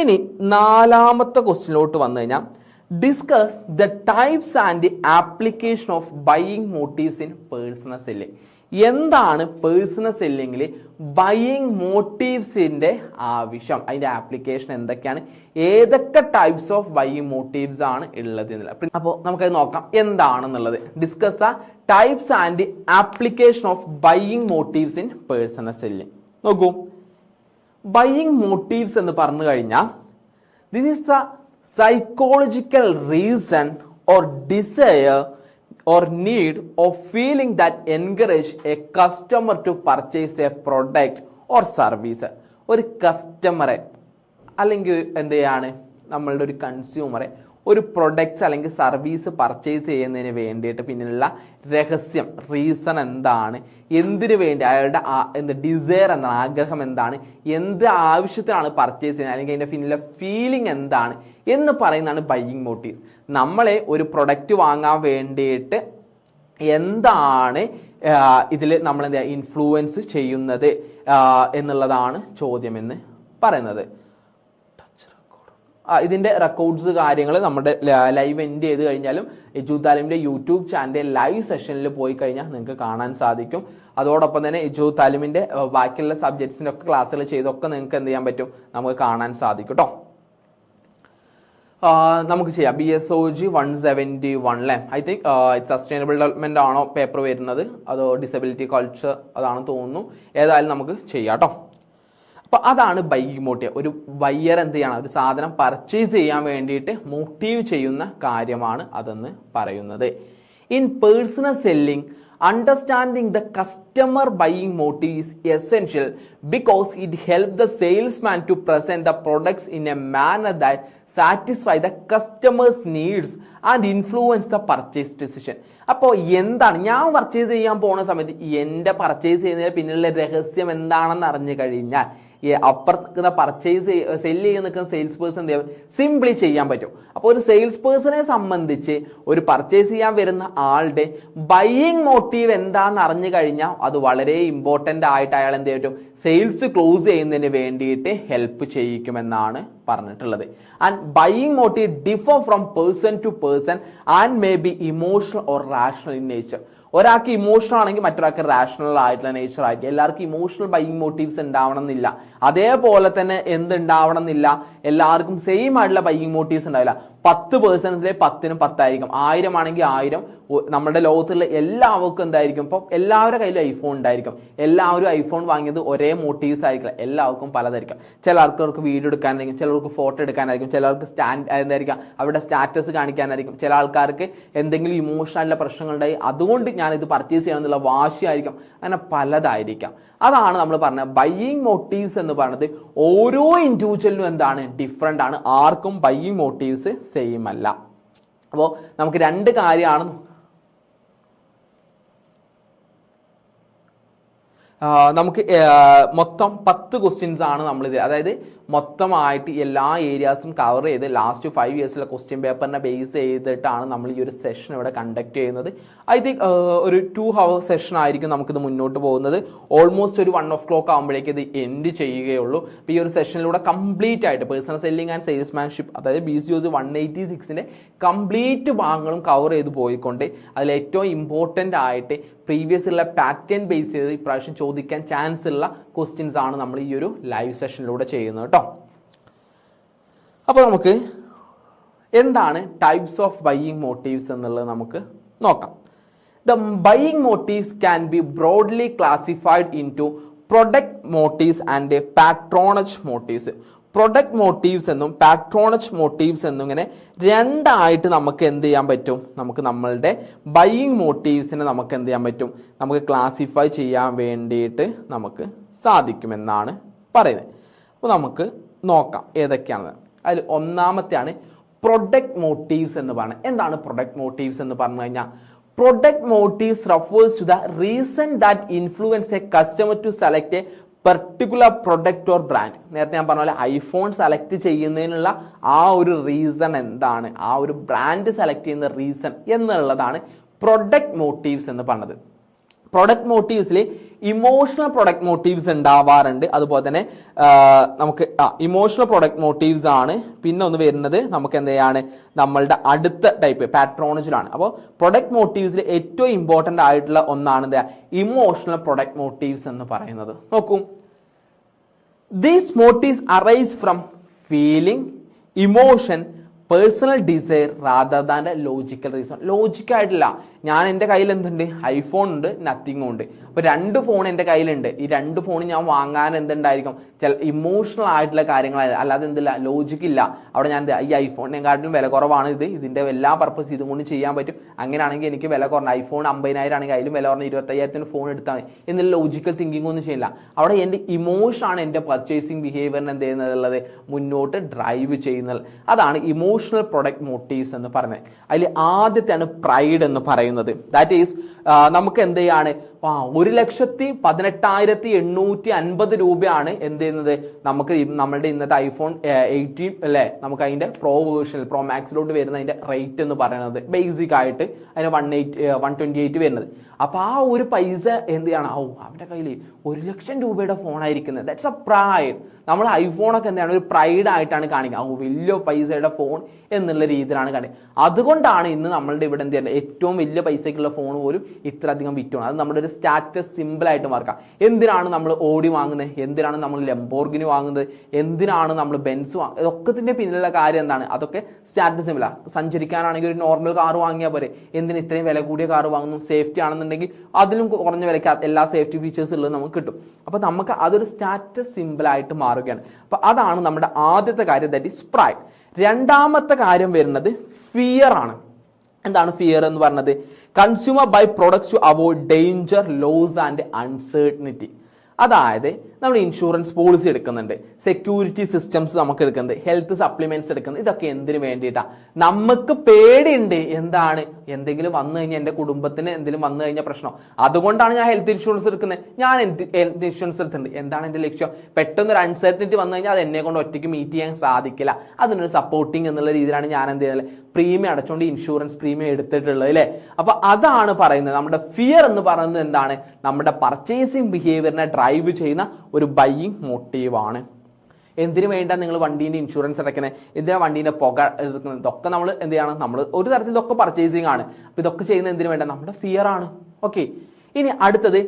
ഇനി നാലാമത്തെ ക്വസ്റ്റ്യനിലോട്ട് വന്നു കഴിഞ്ഞാൽ discuss the types and application of buying motives in personal selling. എന്താണ് പേഴ്സണൽ സെല്ലിങ്ങിൽ ബൈയിങ് മോട്ടീവ്സിന്റെ ആവശ്യം, അതിന്റെ ആപ്ലിക്കേഷൻ എന്തൊക്കെയാണ്, ഏതൊക്കെ ടൈപ്സ് ഓഫ് ബൈയിങ് മോട്ടീവ്സ് ആണ് ഉള്ളത് എന്നുള്ളത്. അപ്പോൾ നമുക്കത് നോക്കാം എന്താണെന്നുള്ളത്. Discuss the types and application of buying motives in personal selling. നോക്കൂ, ബൈയിങ് മോട്ടീവ്സ് എന്ന് പറഞ്ഞു കഴിഞ്ഞാൽ this is the psychological reason or desire or need or feeling that encourage a customer to purchase a product or service. ഒരു കസ്റ്റമറെ അല്ലെങ്കിൽ എന്ത് ചെയ്യാണ് നമ്മളുടെ ഒരു കൺസ്യൂമറെ ഒരു പ്രൊഡക്റ്റ്സ് അല്ലെങ്കിൽ സർവീസ് പർച്ചേസ് ചെയ്യുന്നതിന് വേണ്ടിയിട്ട് പിന്നിലുള്ള രഹസ്യം, റീസൺ എന്താണ്, എന്തിനു വേണ്ടി അയാളുടെ ഡിസയർ എന്താണ്, ആഗ്രഹം എന്താണ്, എന്ത് ആവശ്യത്തിനാണ് പർച്ചേസ് ചെയ്യുന്നത്, അല്ലെങ്കിൽ അതിൻ്റെ പിന്നിലെ ഫീലിംഗ് എന്താണ് എന്ന് പറയുന്നതാണ് ബൈയിങ് മോട്ടീവ്സ്. നമ്മളെ ഒരു പ്രൊഡക്റ്റ് വാങ്ങാൻ വേണ്ടിയിട്ട് എന്താണ് ഇതിൽ നമ്മൾ എന്താ ഇൻഫ്ലുവൻസ് ചെയ്യുന്നത് എന്നുള്ളതാണ് ചോദ്യം എന്ന് പറയുന്നത്. ഇതിന്റെ റെക്കോർഡ്സ് കാര്യങ്ങൾ നമ്മുടെ ലൈവ് എൻഡ് ചെയ്ത് കഴിഞ്ഞാലും എജു താലിമിന്റെ യൂട്യൂബ് ചാനലിന്റെ ലൈവ് സെഷനിൽ പോയി കഴിഞ്ഞാൽ നിങ്ങൾക്ക് കാണാൻ സാധിക്കും. അതോടൊപ്പം തന്നെ എജു താലിമിന്റെ ബാക്കിയുള്ള സബ്ജക്ട്സിന്റെ ഒക്കെ ക്ലാസ്സുകൾ ചെയ്തൊക്കെ നിങ്ങൾക്ക് എന്ത് ചെയ്യാൻ പറ്റും, നമുക്ക് കാണാൻ സാധിക്കും കേട്ടോ. നമുക്ക് ചെയ്യാം. BSOG 171 അല്ലേ, ഐ തിങ്ക് സസ്റ്റൈനബിൾ ഡെവലപ്മെന്റ് ആണോ പേപ്പർ വരുന്നത്, അതോ ഡിസബിലിറ്റി കൾച്ചർ അതാണെന്ന് തോന്നുന്നു. ഏതായാലും നമുക്ക് ചെയ്യാം കേട്ടോ. അപ്പൊ അതാണ് ബൈയിങ് മോട്ടീവ്. ഒരു ബയ്യർ എന്ത് ചെയ്യണം, ഒരു സാധനം പർച്ചേസ് ചെയ്യാൻ വേണ്ടിയിട്ട് മോട്ടീവ് ചെയ്യുന്ന കാര്യമാണ് അതെന്ന് പറയുന്നത്. In personal selling, understanding the customer buying motive is essential because it helps the salesman to present the products in a manner that satisfy the customer's needs and influence the purchase decision. അപ്പോൾ എന്താണ് ഞാൻ purchase ചെയ്യാൻ പോകുന്ന സമയത്ത് എൻ്റെ purchase ചെയ്യുന്നതിന് പിന്നിലുള്ള രഹസ്യം എന്താണെന്ന് അറിഞ്ഞു കഴിഞ്ഞാൽ അപ്പുറത്ത് പർച്ചേസ് സെല്ല് ചെയ്യാൻ നിൽക്കുന്ന സെയിൽസ് പേഴ്സൺ എന്ത് ചെയ്യാം, സിംപ്ലി ചെയ്യാൻ പറ്റും. അപ്പോൾ ഒരു സെയിൽസ് പേഴ്സണെ സംബന്ധിച്ച് ഒരു പർച്ചേസ് ചെയ്യാൻ വരുന്ന ആളുടെ ബൈയിങ് മോട്ടീവ് എന്താണെന്ന് അറിഞ്ഞു കഴിഞ്ഞാൽ അത് വളരെ ഇമ്പോർട്ടൻ്റ് ആയിട്ട് അയാൾ എന്ത് ചെയ്യും, സെയിൽസ് ക്ലോസ് ചെയ്യുന്നതിന് വേണ്ടിയിട്ട് ഹെൽപ്പ് ചെയ്യിക്കുമെന്നാണ് പറഞ്ഞിട്ടുള്ളത്. And buying motive differ from person to person and may be emotional or rational in nature. ഒരാൾക്ക് ഇമോഷണൽ ആണെങ്കിൽ മറ്റൊരാൾക്ക് റാഷണൽ ആയിട്ടുള്ള നേച്ചർ ആയിരിക്കും. എല്ലാവർക്കും ഇമോഷണൽ ബൈയിങ് മോട്ടീവ്സ് ഉണ്ടാവണം എന്നില്ല. അതേപോലെ തന്നെ എന്തുണ്ടാവണം എന്നില്ല, എല്ലാവർക്കും സെയിം ആയിട്ടുള്ള ബൈയിങ് മോട്ടീവ്സ് ഉണ്ടാവില്ല. 10 പേഴ്സൺസിലെ 10നും 10 ആയിരിക്കും. 1000 ആണെങ്കിൽ 1000. നമ്മുടെ ലോകത്തുള്ള എല്ലാവർക്കും എന്തായിരിക്കും, ഇപ്പം എല്ലാവരുടെ കയ്യിലും ഐഫോൺ ഉണ്ടായിരിക്കും. എല്ലാവരും ഐഫോൺ വാങ്ങിയത് ഒരേ മോട്ടീവ്സ് ആയിരിക്കില്ല, എല്ലാവർക്കും പലതായിരിക്കും. ചില ആൾക്കാർക്ക് വീഡിയോ എടുക്കാനായിരിക്കും, ചിലർക്ക് ഫോട്ടോ എടുക്കാനായിരിക്കും, ചിലർക്ക് എന്തായിരിക്കാം അവരുടെ സ്റ്റാറ്റസ് കാണിക്കാനായിരിക്കും, ചില ആൾക്കാർക്ക് എന്തെങ്കിലും ഇമോഷണൽ പ്രശ്നങ്ങളുണ്ടായി അതുകൊണ്ട് ഞാനിത് പർച്ചേസ് ചെയ്യണം എന്നുള്ള വാശിയായിരിക്കും. അങ്ങനെ പലതായിരിക്കാം. അതാണ് നമ്മൾ പറഞ്ഞത് ബൈയിങ് മോട്ടീവ്സ് എന്ന് പറയുന്നത് ഓരോ ഇൻഡിവിജ്വലിനും എന്താണ് ഡിഫറെൻ്റ് ആണ്. ആർക്കും ബൈയിങ് മോട്ടീവ്സ് സെയിം അല്ല. അപ്പോൾ നമുക്ക് രണ്ട് കാര്യമാണ് നമുക്ക് മൊത്തം 10 ക്വസ്റ്റ്യൻസ് ആണ് നമ്മളിത്, അതായത് മൊത്തമായിട്ട് എല്ലാ ഏരിയാസും കവർ ചെയ്ത് ലാസ്റ്റ് 5 ഇയേഴ്സിലെ ക്വസ്റ്റ്യൻ പേപ്പറിനെ ബേസ് ചെയ്തിട്ടാണ് നമ്മൾ ഈ ഒരു സെഷൻ ഇവിടെ കണ്ടക്ട് ചെയ്യുന്നത്. ഐ തിങ്ക് ഒരു 2 hour സെഷൻ ആയിരിക്കും നമുക്കിത് മുന്നോട്ട് പോകുന്നത്. ഓൾമോസ്റ്റ് ഒരു 1 o'clock ആകുമ്പോഴേക്ക് ഇത് എൻഡ് ചെയ്യുകയുള്ളൂ. അപ്പോൾ ഈ ഒരു സെഷനിലൂടെ കംപ്ലീറ്റ് ആയിട്ട് പേഴ്സണൽ സെല്ലിംഗ് ആൻഡ് സെയിൽസ്മാൻഷിപ്പ്, അതായത് BCOS 186ന്റെ കംപ്ലീറ്റ് ഭാഗങ്ങളും കവർ ചെയ്ത് പോയിക്കൊണ്ട് അതിൽ ഏറ്റവും ഇമ്പോർട്ടൻ്റ് ആയിട്ട് പ്രീവിയസ് ഉള്ള പാറ്റേൺ ബേസ് ചെയ്ത് ഇപ്രാവശ്യം ചോദിക്കാൻ ചാൻസ് ഉള്ള ക്വസ്റ്റ്യൻസ് ആണ് നമ്മൾ ഈ ഒരു ലൈവ് സെഷനിലൂടെ ചെയ്യുന്നത് കേട്ടോ. അപ്പോൾ നമുക്ക് എന്താണ് ടൈപ്സ് ഓഫ് ബൈയിങ് മോട്ടീവ്സ് എന്നുള്ളത് നമുക്ക് നോക്കാം. The buying motives can be broadly classified into product motives and patronage motives. Product motives എന്നും പാട്രോണേജ് മോട്ടീവ്സ് എന്നും ഇങ്ങനെ രണ്ടായിട്ട് നമുക്ക് എന്ത് ചെയ്യാൻ പറ്റും, നമുക്ക് നമ്മളുടെ ബൈയിങ് മോട്ടീവ്സിനെ നമുക്ക് എന്ത് ചെയ്യാൻ പറ്റും, നമുക്ക് ക്ലാസിഫൈ ചെയ്യാൻ വേണ്ടിയിട്ട് നമുക്ക് സാധിക്കുമെന്നാണ് പറയുന്നത്. അപ്പോൾ നമുക്ക് നോക്കാം ഏതൊക്കെയാണെന്ന്. അതിൽ ഒന്നാമത്തെയാണ് പ്രൊഡക്റ്റ് മോട്ടീവ്സ് എന്ന് പറയുന്നത്. എന്താണ് പ്രൊഡക്റ്റ് മോട്ടീവ്സ് എന്ന് പറഞ്ഞു കഴിഞ്ഞാൽ, product motives refers to the reason that influence a customer to select a particular product or brand. നേരത്തെ ഞാൻ പറഞ്ഞ പോലെ ഐഫോൺ സെലക്ട് ചെയ്യുന്നതിനുള്ള ആ ഒരു റീസൺ എന്താണ്, ആ ഒരു ബ്രാൻഡ് സെലക്ട് ചെയ്യുന്ന റീസൺ എന്നുള്ളതാണ് പ്രൊഡക്റ്റ് മോട്ടീവ്സ് എന്ന് പറഞ്ഞത്. പ്രൊഡക്റ്റ് മോട്ടീവ്സിൽ ഇമോഷണൽ പ്രൊഡക്റ്റ് മോട്ടീവ്സ് ഉണ്ടാവാറുണ്ട്. അതുപോലെ തന്നെ നമുക്ക് ഇമോഷണൽ പ്രൊഡക്റ്റ് മോട്ടീവ്സ് ആണ്. പിന്നെ ഒന്ന് വരുന്നത് നമുക്ക് എന്താണ് നമ്മളുടെ അടുത്ത ടൈപ്പ് പാട്രോണേജിലാണ്. അപ്പോൾ പ്രൊഡക്റ്റ് മോട്ടീവ്സിൽ ഏറ്റവും ഇമ്പോർട്ടൻ്റ് ആയിട്ടുള്ള ഒന്നാണ് എന്താ ഇമോഷണൽ പ്രൊഡക്റ്റ് മോട്ടീവ്സ് എന്ന് പറയുന്നത്. നോക്കൂ, these motives arise from feeling, emotion, personal desire rather than logical reason. ലോജിക്കായിട്ടില്ല. ഞാൻ എൻ്റെ കയ്യിൽ എന്തുണ്ട്, ഐഫോൺ ഉണ്ട്, നത്തിങ്ങും ഉണ്ട്. അപ്പോൾ 2 ഫോൺ എൻ്റെ കയ്യിലുണ്ട്. ഈ 2 ഫോൺ ഞാൻ വാങ്ങാൻ എന്തുണ്ടായിരിക്കും, ചില ഇമോഷണൽ ആയിട്ടുള്ള കാര്യങ്ങളായിരിക്കും. അല്ലാതെ എന്തില്ല, ലോജിക്കില്ല. അവിടെ ഞാൻ ഈ ഐഫോണിനെക്കാട്ടിലും വില കുറവാണ്, ഇതിൻ്റെ എല്ലാ പർപ്പസ് ഇതും കൊണ്ട് ചെയ്യാൻ പറ്റും. അങ്ങനെയാണെങ്കിൽ എനിക്ക് വില കുറഞ്ഞ ഐഫോൺ 50,000 ആണെങ്കിൽ അതിലും വില കുറഞ്ഞ 25,000 ഫോൺ എടുത്താൽ മതി എന്നുള്ള ലോജിക്കൽ തിങ്കിങ് ഒന്നും ചെയ്യില്ല. അവിടെ എൻ്റെ ഇമോഷനാണ് എൻ്റെ പർച്ചേസിങ് ബിഹേവിയറിന് എന്ത് ചെയ്യുന്നത് മുന്നോട്ട് ഡ്രൈവ് ചെയ്യുന്നത്. അതാണ് ഇമോഷണൽ പ്രൊഡക്റ്റ് മോട്ടീവ്സ് എന്ന് പറയുന്നത്. അതിൽ ആദ്യത്തെയാണ് പ്രൈഡ് എന്ന് പറയുന്നത്. ദാറ്റ് ഈസ് നമുക്ക് എന്ത് ചെയ്യാണ്, 1,18,850 രൂപയാണ് എന്ത് ചെയ്യുന്നത്, നമുക്ക് നമ്മളുടെ ഇന്നത്തെ ഐഫോൺ 18 അല്ലേ, നമുക്ക് അതിന്റെ പ്രോ വേർഷനിൽ പ്രോ മാക്സിലോട്ട് വരുന്ന അതിന്റെ റേറ്റ് എന്ന് പറയുന്നത് ബേസിക് ആയിട്ട് അതിന് 128 വരുന്നത്. അപ്പൊ ആ ഒരു പൈസ എന്ത് ചെയ്യണം, അവന്റെ കയ്യിൽ 1,00,000 രൂപയുടെ ഫോണായിരിക്കുന്നത്. That's A pride. നമ്മൾ ഐഫോണൊക്കെ എന്താണ് ഒരു പ്രൈഡ് ആയിട്ടാണ് കാണിക്കുക, വലിയ പൈസയുടെ ഫോൺ എന്നുള്ള രീതിയിലാണ് കാണിക്കുക. അതുകൊണ്ടാണ് ഇന്ന് നമ്മളുടെ ഇവിടെ എന്ത് ചെയ്യുന്നത്, ഏറ്റവും വലിയ പൈസക്കുള്ള ഫോൺ പോലും ഇത്ര അധികം വിറ്റുമാണ്. അത് നമ്മുടെ ഒരു സ്റ്റാറ്റസ് സിമ്പിൾ ആയിട്ട് മാർക്കാം. എന്തിനാണ് നമ്മൾ ഓടി വാങ്ങുന്നത്, എന്തിനാണ് നമ്മൾ ലംബോർഗിനി വാങ്ങുന്നത്, എന്തിനാണ് നമ്മൾ ബെൻസ് വാങ്ങുന്നത്, ഇതൊക്കത്തിന്റെ പിന്നിലുള്ള കാര്യം എന്താണ്, അതൊക്കെ സ്റ്റാറ്റസ് സിമ്പിളാണ്. സഞ്ചരിക്കാനാണെങ്കിൽ ഒരു നോർമൽ കാർ വാങ്ങിയാൽ പോരെ, എന്തിന് ഇത്രയും വില കൂടിയ കാർ വാങ്ങുന്നു, സേഫ്റ്റി ആണെന്നുണ്ടെങ്കിൽ അതിലും കുറഞ്ഞ വിലയ്ക്ക് എല്ലാ സേഫ്റ്റി ഫീച്ചേഴ്സ് ഉള്ളത് നമുക്ക് കിട്ടും. അപ്പൊ നമുക്ക് അതൊരു സ്റ്റാറ്റസ് സിമ്പിൾ ആയിട്ട് മാറുകയാണ്. അപ്പൊ അതാണ് നമ്മുടെ ആദ്യത്തെ കാര്യം, ദാറ്റ് ഈസ് പ്രൈഡ്. രണ്ടാമത്തെ കാര്യം വരുന്നത് ഫിയർ ആണ്. എന്താണ് ഫിയർ എന്ന് പറഞ്ഞത്, consumer buy products to avoid danger, loss and uncertainty. അതായത് നമ്മൾ ഇൻഷുറൻസ് പോളിസി എടുക്കുന്നുണ്ട്, സെക്യൂരിറ്റി സിസ്റ്റംസ് നമുക്ക് എടുക്കുന്നുണ്ട്, ഹെൽത്ത് സപ്ലിമെന്റ്സ് എടുക്കുന്നത്, ഇതൊക്കെ എന്തിനു വേണ്ടിയിട്ടാണ്, നമുക്ക് പേടിയുണ്ട് എന്താണ് എന്തെങ്കിലും വന്നു കഴിഞ്ഞാൽ എൻ്റെ കുടുംബത്തിന് എന്തെങ്കിലും വന്നു കഴിഞ്ഞാൽ പ്രശ്നം, അതുകൊണ്ടാണ് ഞാൻ ഹെൽത്ത് ഇൻഷുറൻസ് എടുക്കുന്നത്. ഞാൻ ഹെൽത്ത് ഇൻഷുറൻസ് എടുത്തിട്ടുണ്ട്, എന്താണ് എൻ്റെ ലക്ഷ്യം, പെട്ടെന്നൊരു അൺസർട്ടനിറ്റി വന്നു കഴിഞ്ഞാൽ അത് എന്നെ കൊണ്ട് ഒറ്റയ്ക്ക് മീറ്റ് ചെയ്യാൻ സാധിക്കില്ല, അതിനൊരു സപ്പോർട്ടിങ് എന്നുള്ള രീതിയിലാണ് ഞാൻ എന്ത് ചെയ്യുന്നത്, പ്രീമിയം അടച്ചുകൊണ്ട് ഇൻഷുറൻസ് പ്രീമിയം എടുത്തിട്ടുള്ളത് അല്ലേ. അപ്പൊ അതാണ് പറയുന്നത്, നമ്മുടെ ഫിയർ എന്ന് പറയുന്നത് എന്താണ്, നമ്മുടെ പർച്ചേസിങ് ബിഹേവിയറിനെ ഡ്രൈവ് ചെയ്യുന്ന ഒരു ബൈയിങ് മോട്ടീവാണ്. എന്തിനു വേണ്ട നിങ്ങൾ വണ്ടീൻ്റെ ഇൻഷുറൻസ് അടയ്ക്കുന്നത്, എന്തിനാ വണ്ടീൻ്റെ പുക എടുക്കുന്നത്, ഇതൊക്കെ നമ്മൾ എന്ത് ചെയ്യണം, നമ്മൾ ഒരു തരത്തിൽ ഇതൊക്കെ പർച്ചേസിങ് ആണ്. അപ്പൊ ഇതൊക്കെ ചെയ്യുന്നത് എന്തിനു വേണ്ട, നമ്മുടെ ഫിയർ ആണ്. ഓക്കെ, ഇനി അടുത്തത്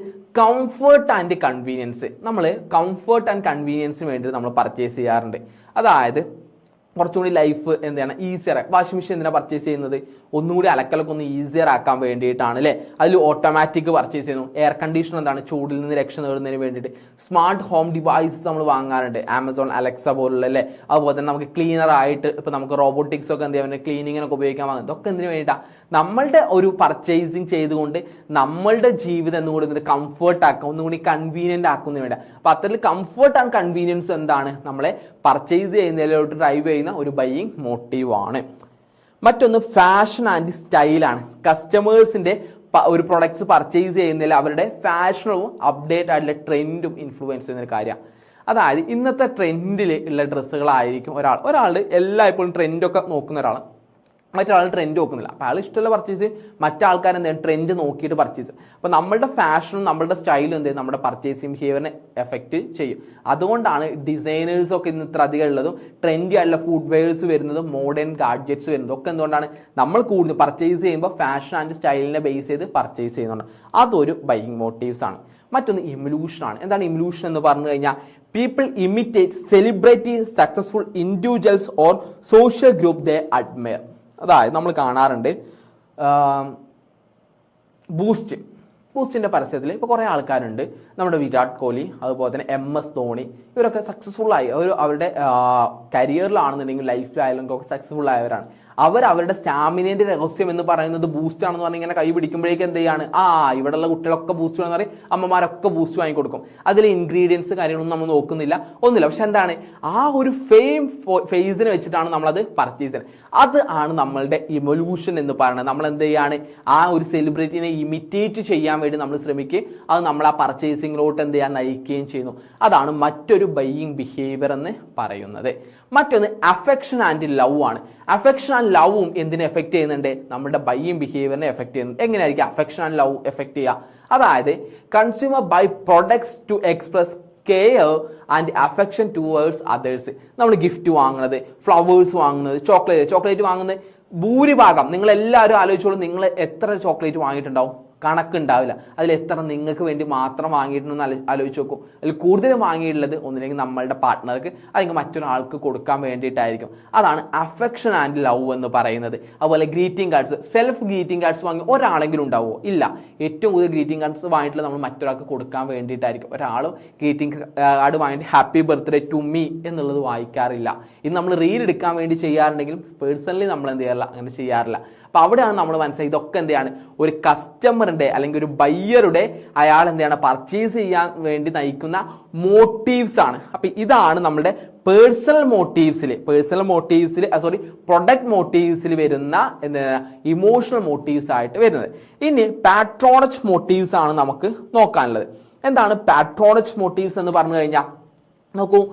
കംഫർട്ട് ആൻഡ് കൺവീനിയൻസ്. നമ്മൾ കംഫർട്ട് ആൻഡ് കൺവീനിയൻസിന് വേണ്ടി നമ്മൾ പർച്ചേസ് ചെയ്യാറുണ്ട്. അതായത് കുറച്ചുകൂടി ലൈഫ് എന്താണ് ഈസിയർ. വാഷിംഗ് മെഷീൻ എന്തിനാണ് പർച്ചേസ് ചെയ്യുന്നത്, ഒന്നുകൂടി അലക്കലൊക്കെ ഒന്ന് ഈസിയർ ആക്കാൻ വേണ്ടിയിട്ടാണ് അല്ലേ. അതിൽ ഓട്ടോമാറ്റിക് പർച്ചേസ് ചെയ്യുന്നു. എയർ കണ്ടീഷണർ എന്താണ്, ചൂടിൽ നിന്ന് രക്ഷ നേടുന്നതിന് വേണ്ടിയിട്ട്. സ്മാർട്ട് ഹോം ഡിവൈസസ് നമ്മൾ വാങ്ങാറുണ്ട്, ആമസോൺ അലക്സ പോലുള്ള അല്ലേ. അതുപോലെ തന്നെ നമുക്ക് ക്ലീനർ ആയിട്ട് ഇപ്പം നമുക്ക് റോബോട്ടിക്സ് ഒക്കെ എന്ത് ചെയ്യാൻ ക്ലീനിങ്ങിനൊക്കെ ഉപയോഗിക്കാൻ വാങ്ങുന്നത്, ഇതൊക്കെ എന്തിനു വേണ്ടിയിട്ടാണ്, നമ്മളുടെ ഒരു പർച്ചേസിങ് ചെയ്തുകൊണ്ട് നമ്മളുടെ ജീവിതം എന്നുകൂടി കംഫർട്ട് ആക്കാം, ഒന്നുകൂടി കൺവീനിയന്റ് ആക്കുന്നതിന് വേണ്ടി. അപ്പം അത്തരത്തിൽ കംഫർട്ട് ആൻഡ് കൺവീനിയൻസ് എന്താണ്, നമ്മളെ പർച്ചേസ് ചെയ്യുന്നതിലോട്ട് ഡ്രൈവ് ചെയ്യുന്ന ഒരു ബൈയിങ് മോട്ടീവ് ആണ്. മറ്റൊന്ന് ഫാഷൻ ആൻഡ് സ്റ്റൈലാണ്. കസ്റ്റമേഴ്സിന്റെ ഒരു പ്രൊഡക്ട്സ് പർച്ചേസ് ചെയ്യുന്നതിൽ അവരുടെ ഫാഷനും അപ്ഡേറ്റ് ആയിട്ടുള്ള ട്രെൻഡും ഇൻഫ്ലുവൻസ് ചെയ്യുന്ന ഒരു കാര്യമാണ്. അതായത് ഇന്നത്തെ ട്രെൻഡിൽ ഉള്ള ഡ്രസ്സുകളായിരിക്കും ഒരാൾ എല്ലായ്പ്പോഴും ട്രെൻഡൊക്കെ നോക്കുന്ന ഒരാൾ, മറ്റൊരാൾ ട്രെൻഡ് നോക്കുന്നില്ല. അപ്പോൾ ആൾ ഇഷ്ടമുള്ള പർച്ചേസ് മറ്റാൾക്കാർ എന്തെങ്കിലും ട്രെൻഡ് നോക്കിയിട്ട് പർച്ചേസ്. അപ്പോൾ നമ്മളുടെ ഫാഷനും നമ്മളുടെ സ്റ്റൈലും എന്ത് ചെയ്യും, നമ്മുടെ പർച്ചേസിങ് ബിഹേവിയറിനെ എഫക്റ്റ് ചെയ്യും. അതുകൊണ്ടാണ് ഡിസൈനേഴ്സൊക്കെ ഇന്ന് ഇത്ര അധികം ഉള്ളതും ട്രെൻഡി അല്ല ഫുഡ് വെയർസ് വരുന്നതും മോഡേൺ ഗാഡ്ജറ്റ്സ് വരുന്നതും ഒക്കെ എന്തുകൊണ്ടാണ്, നമ്മൾ കൂടുതൽ പർച്ചേസ് ചെയ്യുമ്പോൾ ഫാഷൻ ആൻഡ് സ്റ്റൈലിനെ ബേസ് ചെയ്ത് പർച്ചേസ് ചെയ്യുന്നുണ്ട്. അതൊരു ബൈയിങ് മോട്ടീവ്സ് ആണ്. മറ്റൊന്ന് ഇമലൂഷനാണ്. എന്താണ് ഇമലൂഷൻ എന്ന് പറഞ്ഞു കഴിഞ്ഞാൽ, people imitate celebrity successful individuals or social group they admire. അതായത് നമ്മൾ കാണാറുണ്ട് ബൂസ്റ്റിൻ്റെ പരസ്യത്തിൽ ഇപ്പോൾ കുറേ ആൾക്കാരുണ്ട്, നമ്മുടെ വിരാട് കോഹ്ലി അതുപോലെ തന്നെ MS ധോണി, ഇവരൊക്കെ സക്സസ്ഫുള്ളായി അവരുടെ കരിയറിലാണെന്നുണ്ടെങ്കിൽ ലൈഫിലായാലും ഒക്കെ സക്സസ്ഫുൾ ആയവരാണ്. അവരുടെ സ്റ്റാമിനേൻ്റെ രഹസ്യം എന്ന് പറയുന്നത് ബൂസ്റ്റ് ആണെന്ന് പറഞ്ഞ് ഇങ്ങനെ കൈ പിടിക്കുമ്പോഴേക്ക് എന്ത് ചെയ്യാണ്, ഇവിടെയുള്ള കുട്ടികളൊക്കെ ബൂസ്റ്റ് എന്ന് പറയും, അമ്മമാരൊക്കെ ബൂസ്റ്റ് വാങ്ങിക്കൊടുക്കും. അതിൽ ഇൻഗ്രീഡിയൻസ് കാര്യങ്ങളൊന്നും നമ്മൾ നോക്കുന്നില്ല, ഒന്നുമില്ല. പക്ഷെ എന്താണ്, ആ ഒരു ഫേസിനെ വെച്ചിട്ടാണ് നമ്മളത് പർച്ചേസ് ചെയ്യുന്നത്. അത് ആണ് നമ്മളുടെ ഇവല്യൂഷൻ എന്ന് പറയുന്നത്. നമ്മൾ എന്ത് ചെയ്യാണ്, ആ ഒരു സെലിബ്രിറ്റിനെ ഇമിറ്റേറ്റ് ചെയ്യാൻ വേണ്ടി നമ്മൾ ശ്രമിക്കുകയും അത് നമ്മൾ ആ പർച്ചേസിങ്ങിലോട്ട് എന്ത് ചെയ്യാൻ നയിക്കുകയും ചെയ്യുന്നു. അതാണ് മറ്റൊരു ബൈയിങ് ബിഹേവിയർ എന്ന് പറയുന്നത്. മറ്റൊന്ന് അഫെക്ഷൻ ആൻഡ് ലവ് ആണ്. അഫെക്ഷൻ ആൻഡ് ലവും എന്തിനെ എഫക്ട് ചെയ്യുന്നുണ്ട്, നമ്മുടെ ബൈയിങ് ബിഹേവിയറിനെ എഫക്ട് ചെയ്യുന്നുണ്ട്. എങ്ങനെയായിരിക്കും അഫെക്ഷൻ ആൻഡ് ലവ് എഫക്ട് ചെയ്യുക, അതായത് consumer buy products to express care and affection towards others. നമ്മൾ ഗിഫ്റ്റ് വാങ്ങുന്നത്, ഫ്ലവേഴ്സ് വാങ്ങുന്നത്, ചോക്ലേറ്റ് വാങ്ങുന്നത്, ഭൂരിഭാഗം നിങ്ങളെല്ലാവരും ആലോചിച്ചോളൂ, നിങ്ങൾ എത്ര ചോക്ലേറ്റ് വാങ്ങിയിട്ടുണ്ടാവും? കണക്കുണ്ടാവില്ല. അതിൽ എത്ര നിങ്ങൾക്ക് വേണ്ടി മാത്രം വാങ്ങിയിട്ടുണ്ടെന്ന് ആലോചിച്ച് നോക്കും. അതിൽ കൂടുതലും വാങ്ങിയിട്ടുള്ളത് ഒന്നില്ലെങ്കിൽ നമ്മളുടെ പാർട്ട്ണർക്ക് അല്ലെങ്കിൽ മറ്റൊരാൾക്ക് കൊടുക്കാൻ വേണ്ടിയിട്ടായിരിക്കും. അതാണ് അഫെക്ഷൻ ആൻഡ് ലവ് എന്ന് പറയുന്നത്. അതുപോലെ greeting cards, self greeting cards വാങ്ങി ഒരാളെങ്കിലും ഉണ്ടാവുമോ? ഇല്ല. ഏറ്റവും കൂടുതൽ ഗ്രീറ്റിംഗ് കാർഡ്സ് വാങ്ങിയിട്ടുള്ളത് നമ്മൾ മറ്റൊരാൾക്ക് കൊടുക്കാൻ വേണ്ടിയിട്ടായിരിക്കും. ഒരാളും ഗ്രീറ്റിംഗ് കാർഡ് വാങ്ങിയിട്ട് ഹാപ്പി ബർത്ത്ഡേ ടു മീ എന്നുള്ളത് വായിക്കാറില്ല. ഇത് നമ്മൾ റീൽ എടുക്കാൻ വേണ്ടി ചെയ്യാറുണ്ടെങ്കിലും പേഴ്സണലി നമ്മൾ എന്ത് ചെയ്യാറില്ല, അങ്ങനെ ചെയ്യാറില്ല. അപ്പോൾ അവിടെയാണ് നമ്മൾ മനസ്സിലായി ഇതൊക്കെ എന്താണ് ഒരു കസ്റ്റമറിൻ്റെ അല്ലെങ്കിൽ ഒരു ബയ്യറുടെ അയാൾ എന്താണ് പർച്ചേസ് ചെയ്യാൻ വേണ്ടി നയിക്കുന്ന മോട്ടീവ്സ് ആണ്. അപ്പം ഇതാണ് നമ്മുടെ പേഴ്സണൽ മോട്ടീവ്സിൽ പ്രൊഡക്റ്റ് മോട്ടീവ്സിൽ വരുന്ന ഇമോഷണൽ മോട്ടീവ്സ് ആയിട്ട് വരുന്നത്. ഇനി പാട്രോണജ് മോട്ടീവ്സ് ആണ് നമുക്ക് നോക്കാനുള്ളത്. എന്താണ് പാട്രോണജ് മോട്ടീവ്സ് എന്ന് പറഞ്ഞു കഴിഞ്ഞാൽ നോക്കൂ,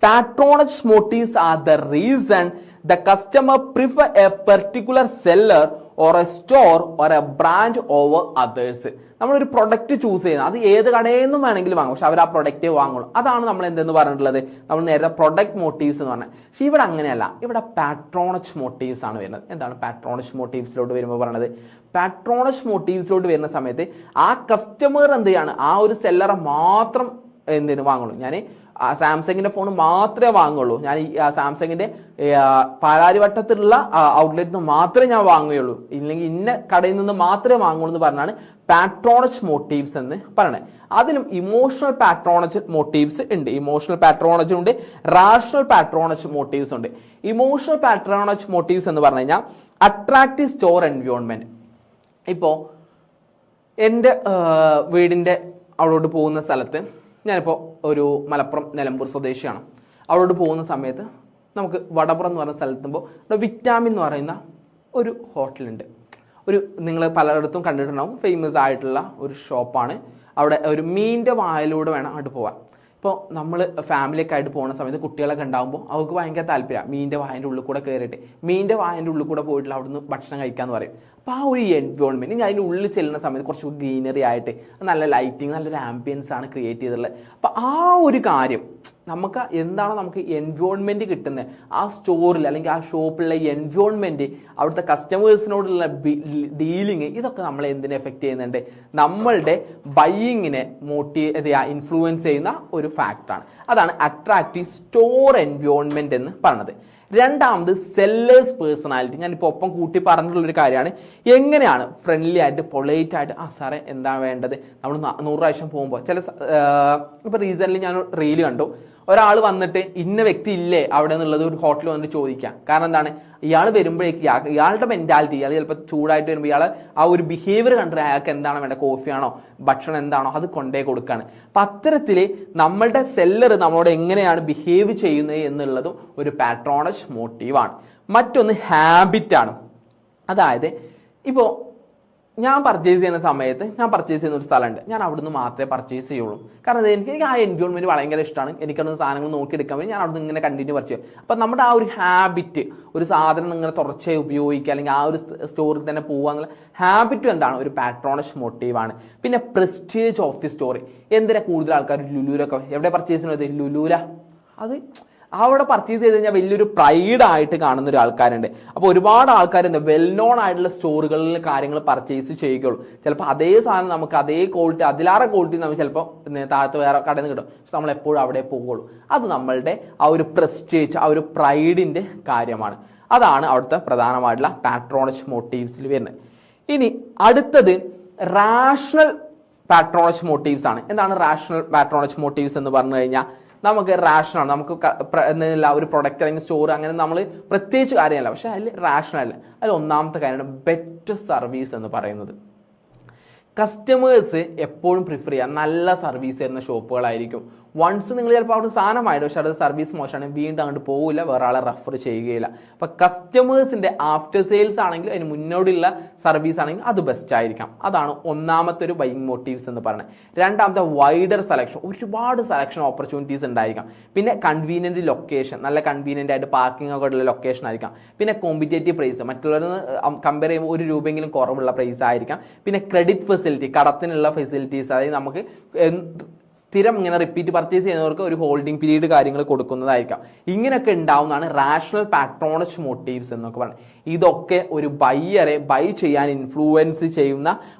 patronage motives are the reason the customer prefer a particular seller or a store or a brand over others. നമ്മളൊരു പ്രൊഡക്റ്റ് ചൂസ് ചെയ്യുന്നത് അത് ഏത് കടയിൽ നിന്നും വേണമെങ്കിലും വാങ്ങും, പക്ഷെ അവർ ആ പ്രൊഡക്റ്റേ വാങ്ങുള്ളൂ. അതാണ് നമ്മൾ എന്തെന്ന് പറഞ്ഞിട്ടുള്ളത്, നമ്മൾ നേരത്തെ പ്രൊഡക്റ്റ് മോട്ടീവ്സ് എന്ന് പറഞ്ഞത്. പക്ഷേ ഇവിടെ അങ്ങനെയല്ല, ഇവിടെ പാട്രോണജ് മോട്ടീവ്സ് ആണ് വരുന്നത്. എന്താണ് പാട്രോണജ് മോട്ടീവ്സിലോട്ട് വരുമ്പോൾ പറയുന്നത്? പാട്രോണജ് മോട്ടീവ്സിലോട്ട് വരുന്ന സമയത്ത് ആ കസ്റ്റമർ എന്ത് ചെയ്യാണ്, ആ ഒരു സെല്ലറെ മാത്രം എന്തിനു വാങ്ങുള്ളൂ. ഞാൻ സാംസങ്ങിന്റെ ഫോൺ മാത്രമേ വാങ്ങുള്ളൂ, ഞാൻ സാംസങ്ങിന്റെ പാലാരിവട്ടത്തിലുള്ള ഔട്ട്ലെറ്റിൽ നിന്ന് മാത്രമേ ഞാൻ വാങ്ങുകയുള്ളൂ, ഇല്ലെങ്കിൽ ഇന്ന കടയിൽ നിന്ന് മാത്രമേ വാങ്ങുള്ളൂ എന്ന് പറഞ്ഞാണ് പാട്രോണജ് മോട്ടീവ്സ് എന്ന് പറയണത്. അതിലും ഇമോഷണൽ പാട്രോണജ് മോട്ടീവ്സ് ഉണ്ട്. ഇമോഷണൽ പാട്രോണജ് ഉണ്ട്, റാഷണൽ പാട്രോണജ് മോട്ടീവ്സ് ഉണ്ട്. ഇമോഷണൽ പാട്രോണജ് മോട്ടീവ്സ് എന്ന് പറഞ്ഞു കഴിഞ്ഞാൽ അട്രാക്റ്റീവ് സ്റ്റോർ എൻവയോൺമെന്റ്. ഇപ്പോൾ എൻ്റെ വീടിൻ്റെ അവിടോട്ട് പോകുന്ന സ്ഥലത്ത്, ഞാനിപ്പോൾ ഒരു മലപ്പുറം നിലമ്പൂർ സ്വദേശിയാണ്, അവിടോട്ട് പോകുന്ന സമയത്ത് നമുക്ക് വടപുറം എന്ന് പറയുന്ന സ്ഥലത്തുമ്പോൾ ഇവിടെ വിറ്റാമിൻ എന്ന് പറയുന്ന ഒരു ഹോട്ടലുണ്ട്. നിങ്ങൾ പലയിടത്തും കണ്ടിട്ടുണ്ടാവും, ഫേമസ് ആയിട്ടുള്ള ഒരു ഷോപ്പാണ്. അവിടെ ഒരു മീനിൻ്റെ വായിലൂടെ വേണം അങ്ങോട്ട് പോകാൻ. ഇപ്പോൾ നമ്മൾ ഫാമിലിയൊക്കെ ആയിട്ട് പോകുന്ന സമയത്ത് കുട്ടികളൊക്കെ ഉണ്ടാകുമ്പോൾ അവർക്ക് ഭയങ്കര താല്പര്യമാണ് മീനിൻ്റെ വായൻ്റെ ഉള്ളിൽ കൂടെ കയറിയിട്ട് മീനിൻ്റെ വായൻ്റെ ഉള്ളിൽ കൂടെ പോയിട്ടുള്ള അവിടുന്ന് ഭക്ഷണം കഴിക്കാമെന്ന് പറയും. അപ്പോൾ ആ ഒരു എൻവയോൺമെൻറ്റ്, ഇനി അതിൻ്റെ ഉള്ളിൽ ചെല്ലുന്ന സമയത്ത് കുറച്ച് ഗ്രീനറി ആയിട്ട് നല്ല ലൈറ്റിങ്, നല്ലൊരു ആംബിയൻസ് ആണ് ക്രിയേറ്റ് ചെയ്തിട്ടുള്ളത്. അപ്പോൾ ആ ഒരു കാര്യം നമുക്ക് എന്താണോ നമുക്ക് എൻവയോൺമെൻറ്റ് കിട്ടുന്നത്, ആ സ്റ്റോറിൽ അല്ലെങ്കിൽ ആ ഷോപ്പിലുള്ള എൻവയോൺമെൻറ്റ്, അവിടുത്തെ കസ്റ്റമേഴ്സിനോടുള്ള ഡീലിങ്, ഇതൊക്കെ നമ്മളെ എന്തിനെ എഫക്റ്റ് ചെയ്യുന്നുണ്ട്? നമ്മളുടെ ബൈയിങ്ങിനെ ഇൻഫ്ലുവൻസ് ചെയ്യുന്ന ഒരു ഫാക്ടറാണ്. അതാണ് അട്രാക്റ്റീവ് സ്റ്റോർ എൻവയോൺമെൻറ്റ് എന്ന് പറയുന്നത്. രണ്ടാമത് സെല്ലേഴ്സ് പേഴ്സണാലിറ്റി. ഞാനിപ്പോൾ ഒപ്പം കൂട്ടി പറഞ്ഞിട്ടുള്ളൊരു കാര്യമാണ്. എങ്ങനെയാണ് ഫ്രണ്ട്ലി ആയിട്ട് പൊളൈറ്റ് ആയിട്ട് സാറേ എന്താണ് വേണ്ടത്, നമ്മൾ 100 പ്രാവശ്യം പോകുമ്പോൾ ഇപ്പോൾ റീസെൻ്റ്ലി ഞാൻ റീല് കണ്ടു, ഒരാൾ വന്നിട്ട് ഇന്ന വ്യക്തി ഇല്ലേ അവിടെ എന്നുള്ളത് ഒരു ഹോട്ടലിൽ വന്നിട്ട് ചോദിക്കാം. കാരണം എന്താണ്, ഇയാൾ വരുമ്പോഴേക്ക് ഇയാളുടെ മെൻറ്റാലിറ്റി, ഇയാൾ ചിലപ്പോൾ ചൂടായിട്ട് വരുമ്പോൾ ഇയാൾ ആ ഒരു ബിഹേവിയർ കണ്ടിട്ട് അയാൾക്ക് എന്താണ് വേണ്ടത്, കോഫിയാണോ ഭക്ഷണം എന്താണോ അത് കൊണ്ടേ കൊടുക്കുകയാണ്. അപ്പം അത്തരത്തിൽ നമ്മളുടെ സെല്ലർ നമ്മളോട് എങ്ങനെയാണ് ബിഹേവ് ചെയ്യുന്നത് എന്നുള്ളതും ഒരു പാട്രോണജ് മോട്ടീവാണ്. മറ്റൊന്ന് ഹാബിറ്റാണ്. അതായത് ഇപ്പോൾ ഞാൻ പർച്ചേസ് ചെയ്യുന്ന സമയത്ത്, ഞാൻ പർച്ചേസ് ചെയ്യുന്ന ഒരു സ്ഥലമുണ്ട്, ഞാൻ അവിടുന്ന് മാത്രമേ പർച്ചേസ് ചെയ്യുള്ളൂ. കാരണം എനിക്ക് ആ എൻവയോൺമെൻറ്റ് ഭയങ്കര ഇഷ്ടമാണ്, എനിക്കവിടുന്ന് സാധനങ്ങൾ നോക്കിയെടുക്കാൻ വേണ്ടി ഞാൻ അവിടുന്ന് ഇങ്ങനെ കണ്ടിന്യൂ പർച്ചേസ് ചെയ്യും. അപ്പം നമ്മുടെ ആ ഒരു ഹാബിറ്റ്, ഒരു സാധനം ഇങ്ങനെ തുടർച്ചയായി ഉപയോഗിക്കുക അല്ലെങ്കിൽ ആ ഒരു സ്റ്റോറിൽ തന്നെ പോകുക എന്നുള്ള ഹാബിറ്റും എന്താണ്, ഒരു പാട്രോണജ് മോട്ടീവാണ്. പിന്നെ പ്രസ്റ്റീജ് ഓഫ് ദി സ്റ്റോറി. എന്തിനാ കൂടുതൽ ആൾക്കാർ ലുലുലൊക്കെ എവിടെ പർച്ചേസ് ചെയ്യുന്നത്? ലുലുല. അത് അവിടെ പർച്ചേസ് ചെയ്ത് കഴിഞ്ഞാൽ വലിയൊരു പ്രൈഡായിട്ട് കാണുന്ന ഒരു ആൾക്കാരുണ്ട്. അപ്പോൾ ഒരുപാട് ആൾക്കാർ എന്താ വെൽ നോൺ ആയിട്ടുള്ള സ്റ്റോറുകളിൽ കാര്യങ്ങൾ പർച്ചേസ് ചെയ്യുകയുള്ളൂ. ചിലപ്പോൾ അതേ സാധനം നമുക്ക് അതേ ക്വാളിറ്റി, അതിലാറെ ക്വാളിറ്റി നമുക്ക് ചിലപ്പോൾ താഴത്ത് വേറെ കടയിൽ നിന്ന് കിട്ടും, പക്ഷെ നമ്മൾ എപ്പോഴും അവിടെ പോകുള്ളൂ. അത് നമ്മളുടെ ആ ഒരു പ്രസ്റ്റേജ്, ആ ഒരു പ്രൈഡിൻ്റെ കാര്യമാണ്. അതാണ് അവിടുത്തെ പ്രധാനമായിട്ടുള്ള പാട്രോണജ് മോട്ടീവ്സിൽ വരുന്നത്. ഇനി അടുത്തത് റാഷണൽ പാട്രോണജ് മോട്ടീവ്സ് ആണ്. എന്താണ് റാഷണൽ പാട്രോണജ് മോട്ടീവ്സ് എന്ന് പറഞ്ഞു കഴിഞ്ഞാൽ, നമുക്ക് റാഷണൽ, നമുക്ക് ഒരു പ്രൊഡക്റ്റ് അല്ലെങ്കിൽ സ്റ്റോർ അങ്ങനെ നമ്മൾ പ്രത്യേകിച്ച് കാര്യമല്ല, പക്ഷെ അതിൽ റാഷണൽ അല്ല. അതിൽ ഒന്നാമത്തെ കാര്യമാണ് ബെറ്റർ സർവീസ് എന്ന് പറയുന്നത്. കസ്റ്റമേഴ്സ് എപ്പോഴും പ്രിഫർ ചെയ്യുക നല്ല സർവീസ് തരുന്ന ഷോപ്പുകളായിരിക്കും. വൺസ് നിങ്ങൾ ചിലപ്പോൾ അവിടെ സാധനമായിട്ട് പക്ഷേ അത് സർവീസ് മോശമാണ്, വീണ്ടും അങ്ങോട്ട് പോകില്ല, വേറെ ആളെ റെഫർ ചെയ്യുകയില്ല. അപ്പോൾ കസ്റ്റമേഴ്സിൻ്റെ ആഫ്റ്റർ സെയിൽസ് ആണെങ്കിലും അതിന് മുന്നോട്ടുള്ള സർവീസ് ആണെങ്കിലും അത് ബെസ്റ്റ് ആയിരിക്കാം. അതാണ് ഒന്നാമത്തെ ഒരു ബൈയിങ് മോട്ടീവ്സ് എന്ന് പറയുന്നത്. രണ്ടാമത്തെ വൈഡർ സെലക്ഷൻ, ഒരുപാട് സെലക്ഷൻ ഓപ്പർച്യൂണിറ്റീസ് ഉണ്ടായിരിക്കാം. പിന്നെ കൺവീനിയൻറ്റ് ലൊക്കേഷൻ, നല്ല കൺവീനിയൻ്റ് ആയിട്ട് പാർക്കിംഗ് ഒക്കെ ഉള്ള ലൊക്കേഷൻ ആയിരിക്കാം. പിന്നെ കോമ്പറ്റേറ്റീവ് പ്രൈസ്, മറ്റുള്ളവർ കമ്പയർ ചെയ്യുമ്പോൾ 1 രൂപയെങ്കിലും കുറവുള്ള പ്രൈസ് ആയിരിക്കാം. പിന്നെ ക്രെഡിറ്റ് ഫെസിലിറ്റി, കടത്തിനുള്ള ഫെസിലിറ്റീസ്, അതായത് നമുക്ക് സ്ഥിരം ഇങ്ങനെ റിപ്പീറ്റ് പർച്ചേസ് ചെയ്യുന്നവർക്ക് ഒരു ഹോൾഡിംഗ് പീരീഡ് കാര്യങ്ങൾ കൊടുക്കുന്നതായിരിക്കാം. ഇങ്ങനെയൊക്കെ ഉണ്ടാവുന്നതാണ് റാഷണൽ പാട്രോണേജ് മോട്ടീവ്സ് എന്നൊക്കെ പറയുന്നത്. ഇതൊക്കെ ഒരു ബയ്യറെ ബൈ ചെയ്യാൻ ഇൻഫ്ലുവൻസ് ചെയ്യുന്ന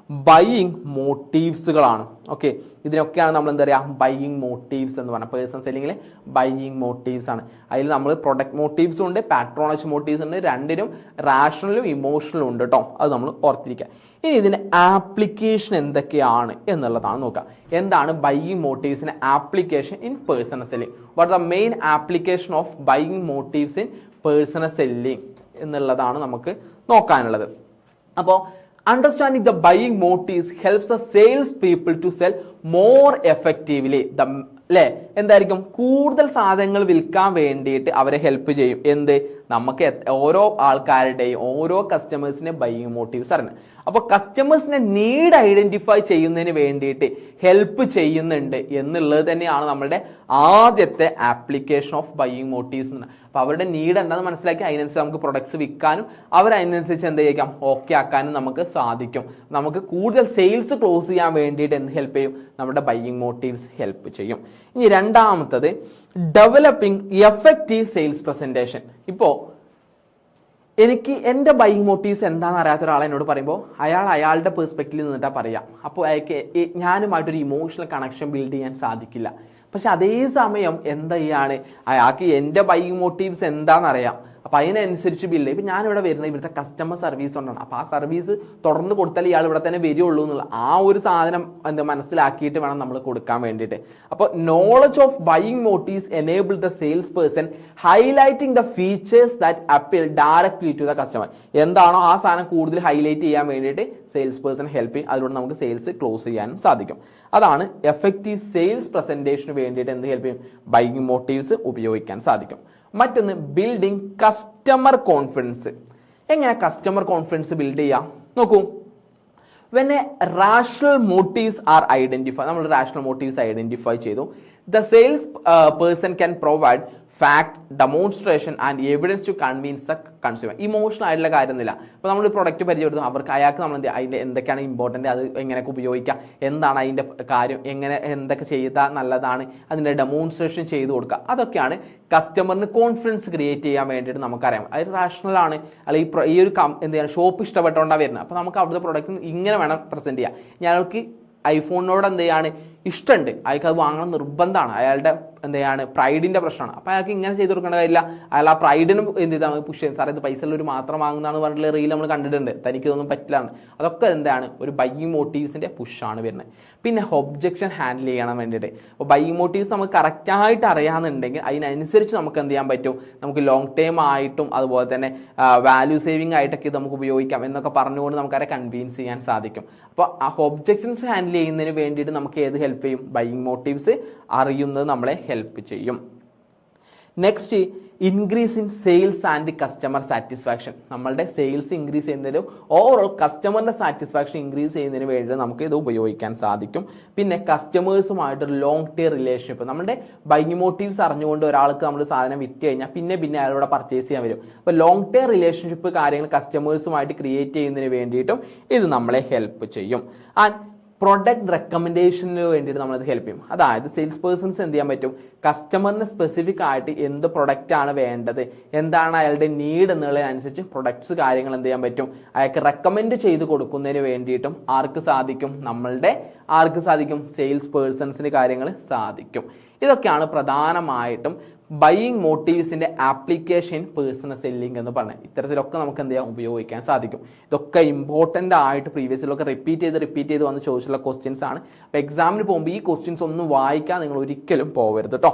ബൈയിങ് മോട്ടീവ്സുകളാണ്. ഓക്കെ, ഇതിനൊക്കെയാണ് നമ്മൾ എന്താ പറയുക, ബൈയിങ് മോട്ടീവ്സ് എന്ന് പറഞ്ഞാൽ പേഴ്സൺ സെല്ലിങ്ങിലെ ബൈയിങ് മോട്ടീവ്സ് ആണ്. അതിൽ നമ്മൾ പ്രൊഡക്റ്റ് മോട്ടീവ്സും ഉണ്ട്, പാട്രോണേജ് മോട്ടീവ്സ് ഉണ്ട്. രണ്ടിനും റാഷണലും ഇമോഷണലും ഉണ്ട് കേട്ടോ. അത് നമ്മൾ ഓർത്തിരിക്കുക. ഇനി ഇതിന്റെ ആപ്ലിക്കേഷൻ എന്തൊക്കെയാണ് എന്നുള്ളതാണ് നോക്കുക. എന്താണ് ബൈയിങ് മോട്ടീവ്സിന്റെ application in personal selling? What the main application of buying motives in personal selling എന്നുള്ളതാണ് നമുക്ക് നോക്കാനുള്ളത്. അപ്പോൾ understanding the buying motives helps the sales people to sell more effectively. അല്ലേ, എന്തായിരിക്കും, കൂടുതൽ സാധനങ്ങൾ വിൽക്കാൻ വേണ്ടിയിട്ട് അവരെ ഹെൽപ്പ് ചെയ്യും. എന്ത്, നമുക്ക് ഓരോ ആൾക്കാരുടെയും ഓരോ കസ്റ്റമേഴ്സിന്റെ ബൈയിങ് മോട്ടീവ്സ് അറിഞ്ഞു. അപ്പോൾ കസ്റ്റമേഴ്സിന്റെ നീഡ് ഐഡന്റിഫൈ ചെയ്യുന്നതിന് വേണ്ടിയിട്ട് ഹെൽപ്പ് ചെയ്യുന്നുണ്ട് എന്നുള്ളത് തന്നെയാണ് നമ്മളുടെ ആദ്യത്തെ ആപ്ലിക്കേഷൻ ഓഫ് ബൈയിങ് മോട്ടീവ്സ് എന്ന്. അപ്പോൾ അവരുടെ നീഡ് എന്താണെന്ന് മനസ്സിലാക്കി അതിനനുസരിച്ച് നമുക്ക് പ്രൊഡക്ട്സ് വിൽക്കാനും അവരതിനനുസരിച്ച് എന്ത് ചെയ്യിക്കാം, ഓക്കെ ആക്കാനും നമുക്ക് സാധിക്കും. നമുക്ക് കൂടുതൽ സെയിൽസ് ക്ലോസ് ചെയ്യാൻ വേണ്ടിയിട്ട് എന്ത് ഹെൽപ്പ് ചെയ്യും, നമ്മുടെ ബൈയിങ് മോട്ടീവ്സ് ഹെൽപ്പ് ചെയ്യും. ഇനി രണ്ടാമത്തത് ഡെവലപ്പിംഗ് എഫക്റ്റീവ് സെയിൽസ് പ്രസന്റേഷൻ. ഇപ്പോൾ എനിക്ക് എൻ്റെ ബൈയിങ് മോട്ടീവ്സ് എന്താണെന്ന് അറിയാത്ത ഒരാളെ എന്നോട് പറയുമ്പോൾ അയാളുടെ പെർസ്പെക്റ്റീവിൽ നിന്നിട്ടാണ് പറയാം. അപ്പോൾ അയാൾക്ക് ഞാനുമായിട്ടൊരു ഇമോഷണൽ കണക്ഷൻ ബിൽഡ് ചെയ്യാൻ സാധിക്കില്ല. പക്ഷെ അതേ സമയം എന്താ ചെയ്യാണ്, അയാൾക്ക് എൻ്റെ ബൈയിങ് മോട്ടീവ്സ് എന്താണെന്നറിയാം. അപ്പോൾ അതിനനുസരിച്ച് ബില്ല്. ഇപ്പം ഞാനിവിടെ വരുന്നത് ഇവിടുത്തെ കസ്റ്റമർ സർവീസ് കൊണ്ടാണ്. അപ്പോൾ ആ സർവീസ് തുടർന്ന് കൊടുത്താൽ ഇയാൾ ഇവിടെ തന്നെ വരുള്ളൂ എന്നുള്ള ആ ഒരു സാധനം എന്താ മനസ്സിലാക്കിയിട്ട് വേണം നമ്മൾ കൊടുക്കാൻ വേണ്ടിയിട്ട്. അപ്പോൾ knowledge of buying motives enable the sales person highlighting the features that appeal directly to the customer. എന്താണോ ആ സാധനം കൂടുതൽ ഹൈലൈറ്റ് ചെയ്യാൻ വേണ്ടിയിട്ട് സെയിൽസ് പേഴ്സൺ ഹെൽപ്പ് ചെയ്യും. അതിലൂടെ നമുക്ക് സെയിൽസ് ക്ലോസ് ചെയ്യാനും സാധിക്കും. അതാണ് എഫക്റ്റീവ് സെയിൽസ് പ്രസന്റേഷന് വേണ്ടിയിട്ട് എന്ത് ഹെൽപ്പ് ചെയ്യും, ബൈയിങ് മോട്ടീവ്സ് ഉപയോഗിക്കാൻ സാധിക്കും. മറ്റൊന്ന് ബിൽഡിംഗ് കസ്റ്റമർ കോൺഫിഡൻസ്. എങ്ങനെ കസ്റ്റമർ കോൺഫിഡൻസ് ബിൽഡ് ചെയ്യാം നോക്കൂ. When a rational motives are identify, നമ്മൾ റാഷണൽ മോട്ടീവ്സ് ഐഡന്റിഫൈ ചെയ്തു, the sales person can provide fact, demonstration and evidence to convince the consumer. Emotional ആയിട്ടുള്ള കാര്യമൊന്നുമില്ല. അപ്പോൾ നമ്മൾ പ്രൊഡക്റ്റ് പരിചയപ്പെടുത്തും, അയാൾക്ക് നമ്മൾ അതിൻ്റെ എന്തൊക്കെയാണ് ഇമ്പോർട്ടൻ്റ്, അത് എങ്ങനെയൊക്കെ ഉപയോഗിക്കാം, എന്താണ് അതിൻ്റെ കാര്യം, എങ്ങനെ എന്തൊക്കെ ചെയ്താൽ നല്ലതാണ്, അതിൻ്റെ ഡെമോൺസ്ട്രേഷൻ ചെയ്ത് കൊടുക്കുക. അതൊക്കെയാണ് കസ്റ്റമറിന് കോൺഫിഡൻസ് ക്രിയേറ്റ് ചെയ്യാൻ വേണ്ടിയിട്ട് നമുക്കറിയാം. അത് റാഷണൽ ആണ്. അല്ലെങ്കിൽ ഈ ഒരു എന്ത് ചെയ്യുക, ഷോപ്പ് ഇഷ്ടപ്പെട്ടുകൊണ്ടാണ് വരുന്നത്. അപ്പോൾ നമുക്ക് അവിടുത്തെ പ്രൊഡക്റ്റ് ഇങ്ങനെ വേണം പ്രസൻറ്റ് ചെയ്യാം. ഞങ്ങൾക്ക് ഐഫോണിനോട് എന്ത് ചെയ്യാണ്, ഇഷ്ടമുണ്ട്, അയാൾക്ക് അത് വാങ്ങണം നിർബന്ധമാണ്, അയാളുടെ എന്ത് ചെയ്യാണ്, പ്രൈഡിൻ്റെ പ്രശ്നമാണ്. അപ്പോൾ അയാൾക്ക് ഇങ്ങനെ ചെയ്ത് കൊടുക്കേണ്ട കാര്യമില്ല. അയാൾ ആ പ്രൈഡിനും എന്ത് ചെയ്താൽ പുഷ് ചെയ്യും. സാറേ ഇത് പൈസ ഉള്ളൊരു മാത്രം വാങ്ങുന്നതാണ് പറഞ്ഞിട്ടുള്ള റീൽ നമ്മൾ കണ്ടിട്ടുണ്ട്, തനിക്ക് ഇതൊന്നും പറ്റില്ലാണ്. അതൊക്കെ എന്താണ്, ഒരു ബൈയിങ് മോട്ടീവ്സിൻ്റെ പുഷാണ് വരുന്നത്. പിന്നെ ഒബ്ജക്ഷൻ ഹാൻഡിൽ ചെയ്യണം വേണ്ടിയിട്ട്. അപ്പോൾ ബൈയിങ് മോട്ടീവ്സ് നമുക്ക് കറക്റ്റായിട്ട് അറിയാമെന്നുണ്ടെങ്കിൽ അതിനനുസരിച്ച് നമുക്ക് എന്ത് ചെയ്യാൻ പറ്റും, നമുക്ക് ലോങ് ടേം ആയിട്ടും അതുപോലെ തന്നെ വാല്യൂ സേവിങ് ആയിട്ടൊക്കെ ഇത് നമുക്ക് ഉപയോഗിക്കാം എന്നൊക്കെ പറഞ്ഞുകൊണ്ട് നമുക്കവരെ കൺവിൻസ് ചെയ്യാൻ സാധിക്കും. അപ്പോൾ ആ ഒബ്ജക്ഷൻസ് ഹാൻഡിൽ ചെയ്യുന്നതിന് വേണ്ടിയിട്ട് നമുക്ക് ഏത് ഹെൽപ്പ് ചെയ്യും, ബൈയിങ് മോട്ടീവ്സ് അറിയുന്നത് നമ്മളെ ഹെൽപ്പ് ചെയ്യും. Next, increase in sales and customer satisfaction. നമ്മളുടെ സെയിൽസ് ഇൻക്രീസ് ചെയ്യുന്നതിനും ഓവറോൾ കസ്റ്റമറിന്റെ സാറ്റിസ്ഫാക്ഷൻ ഇൻക്രീസ് ചെയ്യുന്നതിന് വേണ്ടി നമുക്ക് ഇത് ഉപയോഗിക്കാൻ സാധിക്കും. പിന്നെ കസ്റ്റമേഴ്സുമായിട്ടൊരു ലോങ് ടേം റിലേഷൻഷിപ്പ്. നമ്മുടെ ബൈയിങ് മോട്ടീവ്സ് അറിഞ്ഞുകൊണ്ട് ഒരാൾക്ക് നമ്മൾ സാധനം വിറ്റ് കഴിഞ്ഞാൽ പിന്നെ അയാളോട് പർച്ചേസ് ചെയ്യാൻ വരും. അപ്പോൾ ലോങ് ടേം റിലേഷൻഷിപ്പ് കാര്യങ്ങൾ കസ്റ്റമേഴ്സുമായിട്ട് ക്രിയേറ്റ് ചെയ്യുന്നതിന് വേണ്ടിയിട്ടും ഇത് നമ്മളെ ഹെൽപ്പ് ചെയ്യും. ആൻഡ് പ്രൊഡക്റ്റ് റെക്കമെൻഡേഷന് വേണ്ടിയിട്ട് നമ്മളത് ഹെൽപ്പ് ചെയ്യും. അതായത് സെയിൽസ് പേഴ്സൺസ് എന്ത് ചെയ്യാൻ പറ്റും, കസ്റ്റമറിന് സ്പെസിഫിക് ആയിട്ട് എന്ത് പ്രൊഡക്റ്റ് ആണ് വേണ്ടത്, എന്താണ് അയാളുടെ നീഡ് എന്നുള്ളതിനനുസരിച്ച് പ്രൊഡക്ട്സ് കാര്യങ്ങൾ എന്ത് ചെയ്യാൻ പറ്റും, അയാൾക്ക് റെക്കമെൻഡ് ചെയ്ത് കൊടുക്കുന്നതിന് വേണ്ടിയിട്ടും ആർക്ക് സാധിക്കും, സെയിൽസ് പേഴ്സൺസിന് കാര്യങ്ങൾ സാധിക്കും. ഇതൊക്കെയാണ് പ്രധാനമായിട്ടും ബൈയിങ് മോട്ടീവ്സിന്റെ ആപ്ലിക്കേഷൻ പേഴ്സണൽ സെല്ലിംഗ് എന്ന് പറഞ്ഞാൽ. ഇത്തരത്തിലൊക്കെ നമുക്ക് എന്ത് ചെയ്യാം, ഉപയോഗിക്കാൻ സാധിക്കും. ഇതൊക്കെ ഇമ്പോർട്ടൻ്റ് ആയിട്ട് പ്രീവിയസിലൊക്കെ റിപ്പീറ്റ് ചെയ്ത് വന്ന് ചോദിച്ചിട്ടുള്ള ക്വസ്റ്റ്യൻസ് ആണ്. അപ്പോൾ എക്സാമിന് പോകുമ്പോൾ ഈ ക്വസ്റ്റ്യൻസ് ഒന്നും വായിക്കാൻ നിങ്ങൾ ഒരിക്കലും പോകരുത് കേട്ടോ.